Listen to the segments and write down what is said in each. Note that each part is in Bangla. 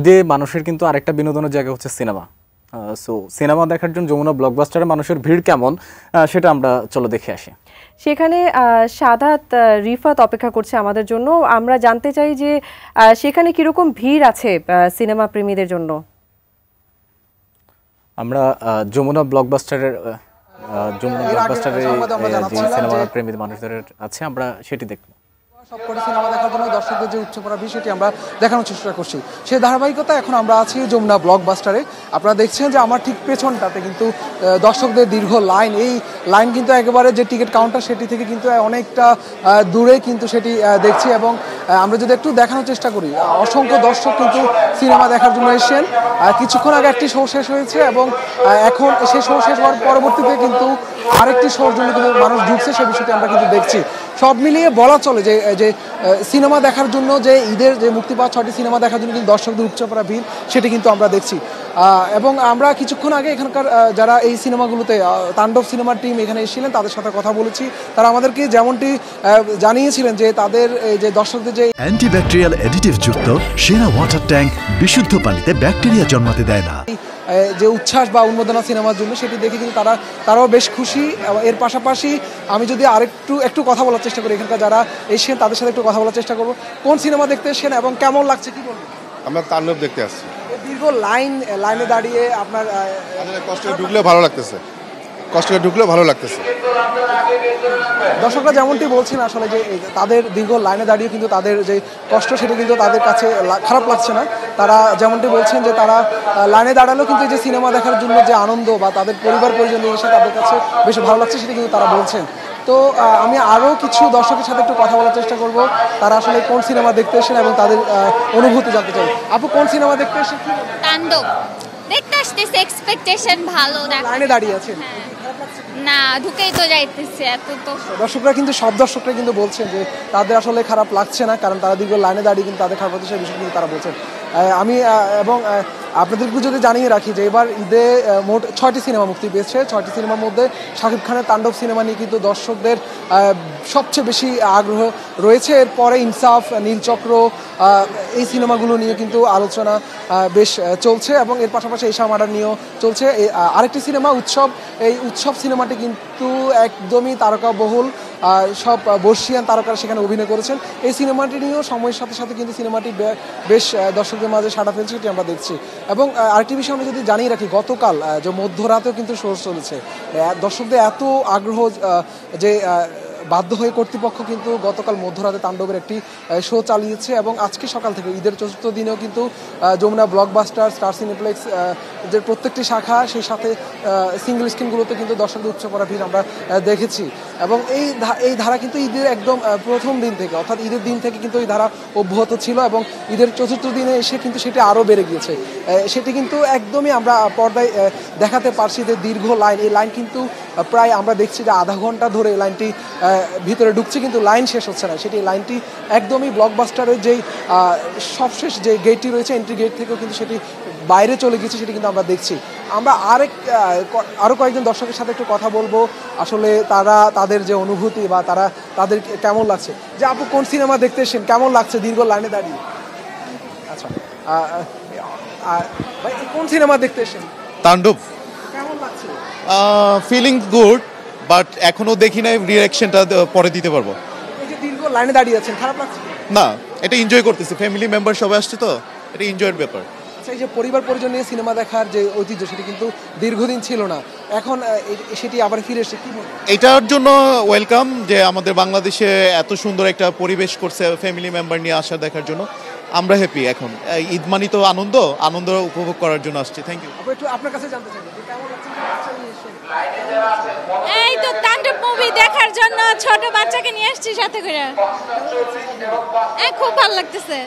যে মানুষের কিন্তু আরেকটা বিনোদনের জায়গা হচ্ছে সিনেমা। সো সিনেমা দেখার জন্য যমুনা ব্লকবাস্টারে মানুষের ভিড় কেমন সেটা আমরা চলো দেখে আসি। সেখানে সাদাত রিফাত অপেক্ষা করছে আমাদের জন্য। আমরা জানতে চাই যে সেখানে কিরকম ভিড় আছে সিনেমা প্রেমীদের জন্য। আমরা যমুনা ব্লকবাস্টারের যে সিনেমা প্রেমী মানুষদের আছে আমরা সেটি দেখব। সবকটি সিনেমা দেখার জন্য দর্শকদের যে উচ্চ পড়া বিষয়টি আমরা দেখানোর চেষ্টা করছি, সেই ধারাবাহিকতা এখন আমরা আছি যমুনা ব্লকবাস্টারে। আপনারা দেখছেন যে আমার ঠিক পেছনটাতে কিন্তু দর্শকদের দীর্ঘ লাইন। এই লাইন কিন্তু একেবারে যে টিকিট কাউন্টার সেটি থেকে কিন্তু অনেকটা দূরে কিন্তু সেটি দেখছি। এবং আমরা যদি একটু দেখানোর চেষ্টা করি, অসংখ্য দর্শক কিন্তু সিনেমা দেখার জন্য এসেছেন। কিছুক্ষণ আগে একটি শো শেষ হয়েছে এবং এখন সেই শো শেষ হওয়ার পরবর্তীতে কিন্তু আরেকটি শোর জন্য কিন্তু মানুষ ঢুকছে, সেই বিষয়টি আমরা কিন্তু দেখছি। সব মিলিয়ে বলা চলে যে সিনেমা দেখার জন্য যে ঈদের যে মুক্তি পাওয়া 6টি সিনেমা দেখার জন্য কিন্তু দর্শকদের উপচে পড়া ভিড় সেটি কিন্তু আমরা দেখছি। এবং আমরা কিছুক্ষণ আগে এখানকার যারা এই সিনেমাগুলোতে তাণ্ডব সিনেমার টিম এখানে এসেছিলেন তাদের সাথে কথা বলেছি। তারা আমাদেরকে যেমনটি জানিয়েছিলেন যে তাদের যে দর্শকদের যে অ্যান্টিব্যাকটেরিয়াল অ্যাডিটিভ যুক্ত সেরা ওয়াটার ট্যাঙ্ক বিশুদ্ধ পানিতে ব্যাকটেরিয়া জন্মাতে দেয় না, যে উচ্ছ্বাস বা উন্মোদনা সিনেমার জন্য সেটি দেখে কিন্তু তারাও বেশ খুশি। এর পাশাপাশি আমি যদি একটু কথা বলার চেষ্টা করি, এখানকার যারা এসেছেন তাদের সাথে একটু কথা বলার চেষ্টা করবো। কোন সিনেমা দেখতে এসেছেন এবং কেমন লাগছে কি বলবো? আমরা তাণ্ডব দেখতে আসছি। দীর্ঘ লাইনে দাঁড়িয়ে আপনার কষ্টে ঢুকলেও ভালো লাগতেছে, দর্শকরা যেমনটি বলছেন আসলে যে তাদের দীর্ঘ লাইনে দাঁড়িয়ে কিন্তু তাদের যে কষ্ট সেটা কিন্তু তাদের কাছে খারাপ লাগছে না। তারা যেমনটি বলছেন যে তারা লাইনে দাঁড়ালেও কিন্তু এই যে সিনেমা দেখার জন্য যে আনন্দ বা তাদের পরিবার পরিজন নিয়ে এসে তাদের কাছে বেশ ভালো লাগছে সেটা কিন্তু তারা বলছেন। তো আমি আরও কিছু দর্শকের সাথে একটু কথা বলার চেষ্টা করব, তারা আসলে কোন সিনেমা দেখতে এসেছেন এবং তাদের অনুভূতি জানতে চাই। আপু, কোন সিনেমা দেখতে এসেছেন? তাণ্ডব দেখতে আসতেছে, এক্সপেকটেশন ভালো। লাইনে দাঁড়িয়ে আছেন না, ঢুকেই তো যাইতেছে এত। তো দর্শকরা কিন্তু সব দর্শকরা কিন্তু বলছেন যে তাদের আসলে খারাপ লাগছে না, কারণ তারা দীর্ঘ লাইনে দাঁড়িয়ে কিন্তু তাদের খারাপ হচ্ছে সেই বিষয় কিন্তু তারা বলছেন। আমি এবং আপনাদেরকে যদি জানিয়ে রাখি যে এবার ঈদে মোট 6টি সিনেমা মুক্তি পেয়েছে। 6টি সিনেমার মধ্যে শাকিব খানের তাণ্ডব সিনেমা নিয়ে কিন্তু দর্শকদের সবচেয়ে বেশি আগ্রহ রয়েছে। এরপরে ইনসাফ, নীলচক্র এই সিনেমাগুলো নিয়ে কিন্তু আলোচনা বেশ চলছে এবং এর পাশাপাশি এশা মার্ডার নিয়েও চলছে। আরেকটি সিনেমা উৎসব, এই উৎসব সিনেমাটি কিন্তু একদমই তারকাবহুল, সব বর্ষিয়ান তারকারা সেখানে অভিনয় করেছেন। এই সিনেমাটি নিয়েও সময়ের সাথে সাথে কিন্তু সিনেমাটি বেশ দর্শকদের মাঝে সাড়া ফেলছে, সেটি আমরা দেখছি। এবং আরেকটি বিষয় আমরা যদি জানিয়ে রাখি, গতকাল যে মধ্যরাতেও কিন্তু শো চলেছে। দর্শকদের এত আগ্রহ যে বাধ্য হয়ে কর্তৃপক্ষ কিন্তু গতকাল মধ্যরাতে তাণ্ডবের একটি শো চালিয়েছে এবং আজকে সকাল থেকে ঈদের ৪র্থ দিনেও কিন্তু যমুনা ব্লকবাস্টার, স্টার সিনেপ্লেক্স যে প্রত্যেকটি শাখা সেই সাথে সিঙ্গেল স্ক্রিনগুলোতে কিন্তু দর্শকদের উপচে পড়া ভিড় আমরা দেখেছি। এবং এই ধারা কিন্তু ঈদের একদম প্রথম দিন থেকে, অর্থাৎ ঈদের দিন থেকে কিন্তু এই ধারা অব্যাহত ছিল এবং ঈদের ৪র্থ দিনে এসে কিন্তু সেটি আরও বেড়ে গিয়েছে। সেটি কিন্তু একদমই আমরা পর্দায় দেখাতে পারছি যে দীর্ঘ লাইন, এই লাইন কিন্তু প্রায় আমরা দেখছি যে আধা ঘন্টা ধরে এই লাইনটি ভিতরে ঢুকছে কিন্তু লাইন শেষ হচ্ছে না। সেটি লাইনটি একদমই ব্লকবাস্টারের যেই সবশেষ যে গেটটি রয়েছে, এন্ট্রি গেট থেকেও কিন্তু সেটি বাইরে চলে গেছে, সেটি কিন্তু আমরা দেখছি। আমরা আরও কয়েকজন দর্শকের সাথে একটু কথা বলবো, আসলে তাদের যে অনুভূতি বা তাদের কেমন লাগছে। যে আপু, কোন সিনেমা দেখতে এসেছেন, কেমন লাগছে দীর্ঘ লাইনে দাঁড়িয়ে? আচ্ছা ভাই, কোন সিনেমা দেখতে এসেছেন? তাণ্ডব। কেমন লাগছে? ফিলিং গুড, বাট এখনো দেখি নাই, রিঅ্যাকশনটা পরে দিতে পারবো। এই যে দীর্ঘ লাইনে দাঁড়িয়ে আছেন, খারাপ লাগছে? না, এটা এনজয় করতেছি, ফ্যামিলি মেম্বার সবাই আসছে তো, এটা এনজয়ের ব্যাপার। এই যে পরিবার পরিজন নিয়ে সিনেমা দেখার যে ঐতিহ্য সেটি কিন্তু দীর্ঘদিন ছিল না, এখন সেটি আবার ফিরে এসে কি বলবো? এটার জন্য ওয়েলকাম যে আমাদের বাংলাদেশে এত সুন্দর একটা পরিবেশ করছে ফ্যামিলি মেম্বার নিয়ে আসা দেখার জন্য। আমরা হ্যাপি। এখন ঈদ মানি তো আনন্দ উপভোগ করার জন্য আসছি। Thank you. একটু আপনার কাছে জানতে চাই কেমন লাগছে? এই তো তাণ্ডব মুভি দেখার জন্য ছোট বাচ্চাকে নিয়ে আসছি সাথে করে। খুব ভালো লাগতেছে।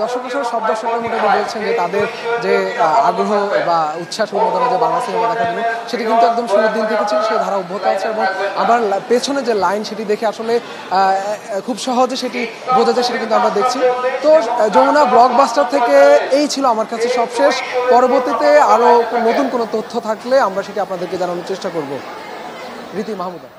দর্শকের সাথে সব দর্শকরা মোটামুটি বলছেন যে তাদের যে আগ্রহ বা উচ্ছ্বাস উন্মোদনা যে বাংলা সিনেমা দেখার জন্য সেটি কিন্তু একদম শুরুর দিন থেকে ছিল, সেই ধারা অব্যাহত আছে। এবং আমার পেছনে যে লাইন সেটি দেখে আসলে খুব সহজে সেটি বোঝা যায়, সেটি কিন্তু আমরা দেখছি। তো যমুনা ব্লকবাস্টার থেকে এই ছিল আমার কাছে সবশেষ। পরবর্তীতে আরও নতুন কোনো তথ্য থাকলে আমরা সেটি আপনাদেরকে জানানোর চেষ্টা করব। রীতি মাহমুদা।